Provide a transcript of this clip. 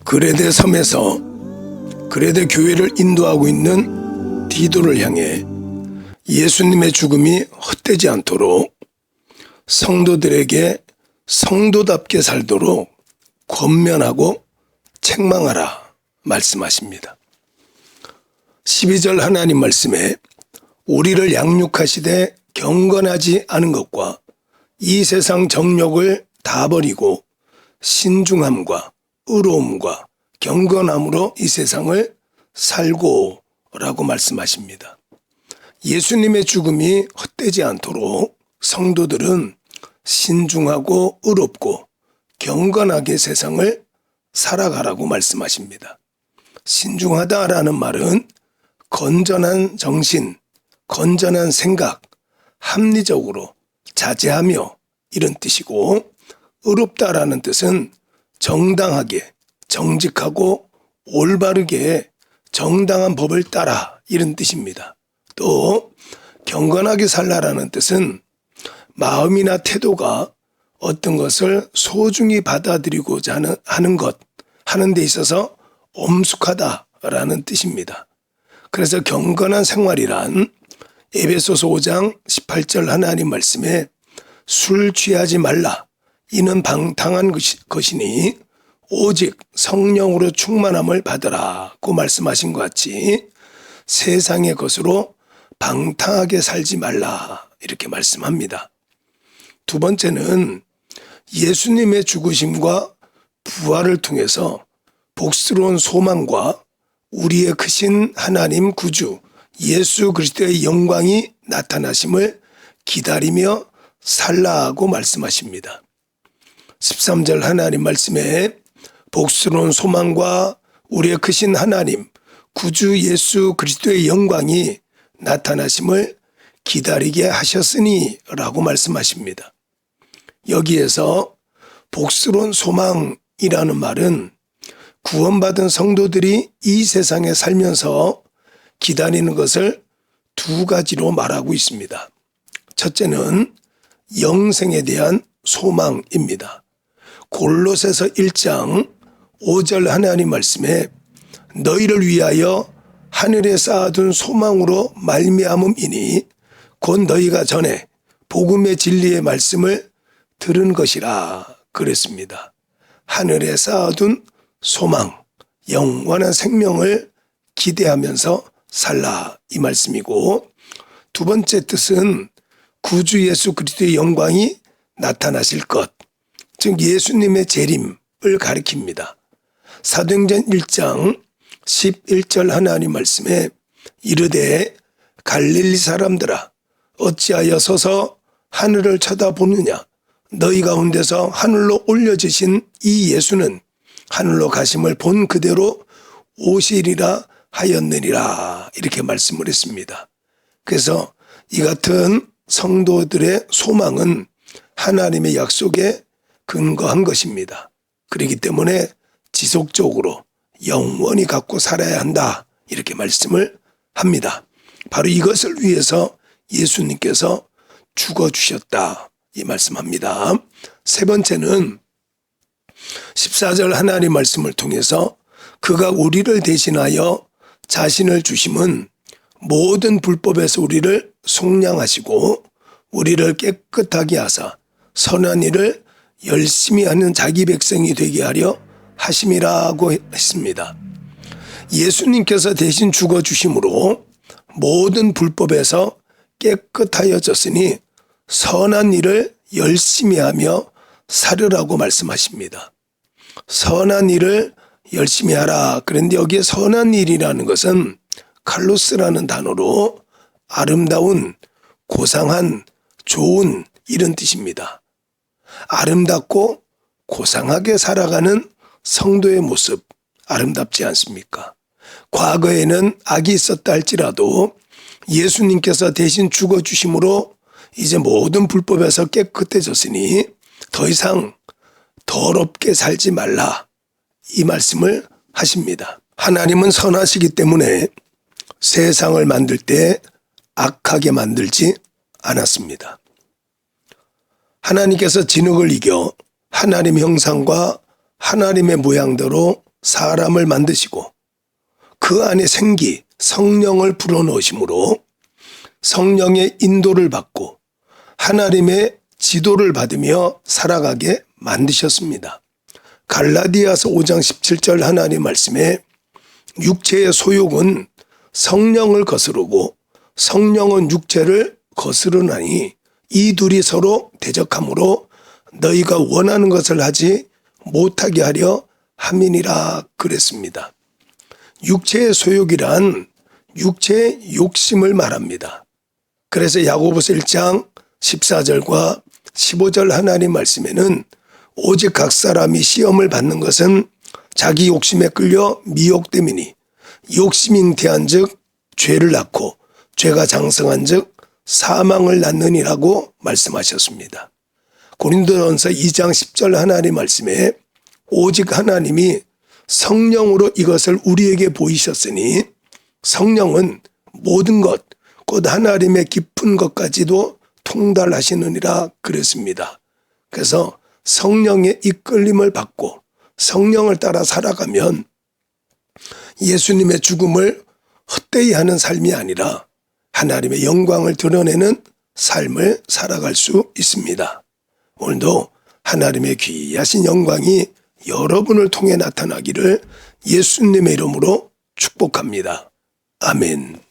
그레데 섬에서 그레데 교회를 인도하고 있는 디도를 향해 예수님의 죽음이 헛되지 않도록 성도들에게 성도답게 살도록 권면하고 책망하라 말씀하십니다. 12절 하나님 말씀에 우리를 양육하시되 경건하지 않은 것과 이 세상 정욕을 다 버리고 신중함과 의로움과 경건함으로 이 세상을 살고 라고 말씀하십니다. 예수님의 죽음이 헛되지 않도록 성도들은 신중하고 의롭고 경건하게 세상을 살아가라고 말씀하십니다. 신중하다라는 말은 건전한 정신, 건전한 생각, 합리적으로 자제하며 이런 뜻이고, 의롭다라는 뜻은 정당하게, 정직하고 올바르게 정당한 법을 따라 이런 뜻입니다. 또 경건하게 살라라는 뜻은 마음이나 태도가 어떤 것을 소중히 받아들이고자 하는 데 있어서 엄숙하다라는 뜻입니다. 그래서 경건한 생활이란 에베소서 5장 18절 하나님 말씀에 술 취하지 말라 이는 방탕한 것이니 오직 성령으로 충만함을 받으라고 말씀하신 것 같이 세상의 것으로 방탕하게 살지 말라 이렇게 말씀합니다. 두 번째는 예수님의 죽으심과 부활을 통해서 복스러운 소망과 우리의 크신 하나님 구주 예수 그리스도의 영광이 나타나심을 기다리며 살라고 말씀하십니다. 13절 하나님 말씀에 복스러운 소망과 우리의 크신 하나님 구주 예수 그리스도의 영광이 나타나심을 기다리게 하셨으니 라고 말씀하십니다. 여기에서 복스러운 소망이라는 말은 구원받은 성도들이 이 세상에 살면서 기다리는 것을 두 가지로 말하고 있습니다. 첫째는 영생에 대한 소망입니다. 골로새서 1장 5절 하나님 말씀에 너희를 위하여 하늘에 쌓아둔 소망으로 말미암음이니 곧 너희가 전에 복음의 진리의 말씀을 들은 것이라 그랬습니다. 하늘에 쌓아둔 소망, 영원한 생명을 기대하면서 살라 이 말씀이고, 두 번째 뜻은 구주 예수 그리스도의 영광이 나타나실 것, 즉 예수님의 재림을 가리킵니다. 사도행전 1장 11절 하나님 말씀에 이르되 갈릴리 사람들아 어찌하여 서서 하늘을 쳐다보느냐 너희 가운데서 하늘로 올려지신 이 예수는 하늘로 가심을 본 그대로 오시리라 하였느니라 이렇게 말씀을 했습니다. 그래서 이 같은 성도들의 소망은 하나님의 약속에 근거한 것입니다. 그렇기 때문에 지속적으로 영원히 갖고 살아야 한다 이렇게 말씀을 합니다. 바로 이것을 위해서 예수님께서 죽어주셨다 이 말씀합니다. 세 번째는 14절 하나님 말씀을 통해서 그가 우리를 대신하여 자신을 주심은 모든 불법에서 우리를 속량하시고 우리를 깨끗하게 하사 선한 일을 열심히 하는 자기 백성이 되게 하려 하심이라고 했습니다. 예수님께서 대신 죽어주심으로 모든 불법에서 깨끗하여졌으니 선한 일을 열심히 하며 살으라고 말씀하십니다. 선한 일을 열심히 하라. 그런데 여기에 선한 일이라는 것은 칼로스라는 단어로 아름다운, 고상한, 좋은 이런 뜻입니다. 아름답고 고상하게 살아가는 성도의 모습 아름답지 않습니까? 과거에는 악이 있었다 할지라도 예수님께서 대신 죽어주심으로 이제 모든 불법에서 깨끗해졌으니 더 이상 더럽게 살지 말라 이 말씀을 하십니다. 하나님은 선하시기 때문에 세상을 만들 때 악하게 만들지 않았습니다. 하나님께서 진흙을 이겨 하나님의 형상과 하나님의 모양대로 사람을 만드시고 그 안에 생기 성령을 불어넣으심으로 성령의 인도를 받고 하나님의 지도를 받으며 살아가게 만드셨습니다. 갈라디아서 5장 17절 하나님 말씀에 육체의 소욕은 성령을 거스르고 성령은 육체를 거스르나니 이 둘이 서로 대적하므로 너희가 원하는 것을 하지 못하게 하려 함이니라 그랬습니다. 육체의 소욕이란 육체의 욕심을 말합니다. 그래서 야고보서 1장 14절과 15절 하나님 말씀에는 오직 각 사람이 시험을 받는 것은 자기 욕심에 끌려 미혹됨이니 욕심이 잉태한 즉 죄를 낳고 죄가 장성한 즉 사망을 낳느니라고 말씀하셨습니다. 고린도전서 2장 10절 하나님 말씀에 오직 하나님이 성령으로 이것을 우리에게 보이셨으니 성령은 모든 것 곧 하나님의 깊은 것까지도 통달하시느니라 그랬습니다. 그래서 성령의 이끌림을 받고 성령을 따라 살아가면 예수님의 죽음을 헛되이 하는 삶이 아니라 하나님의 영광을 드러내는 삶을 살아갈 수 있습니다. 오늘도 하나님의 귀하신 영광이 여러분을 통해 나타나기를 예수님의 이름으로 축복합니다. 아멘.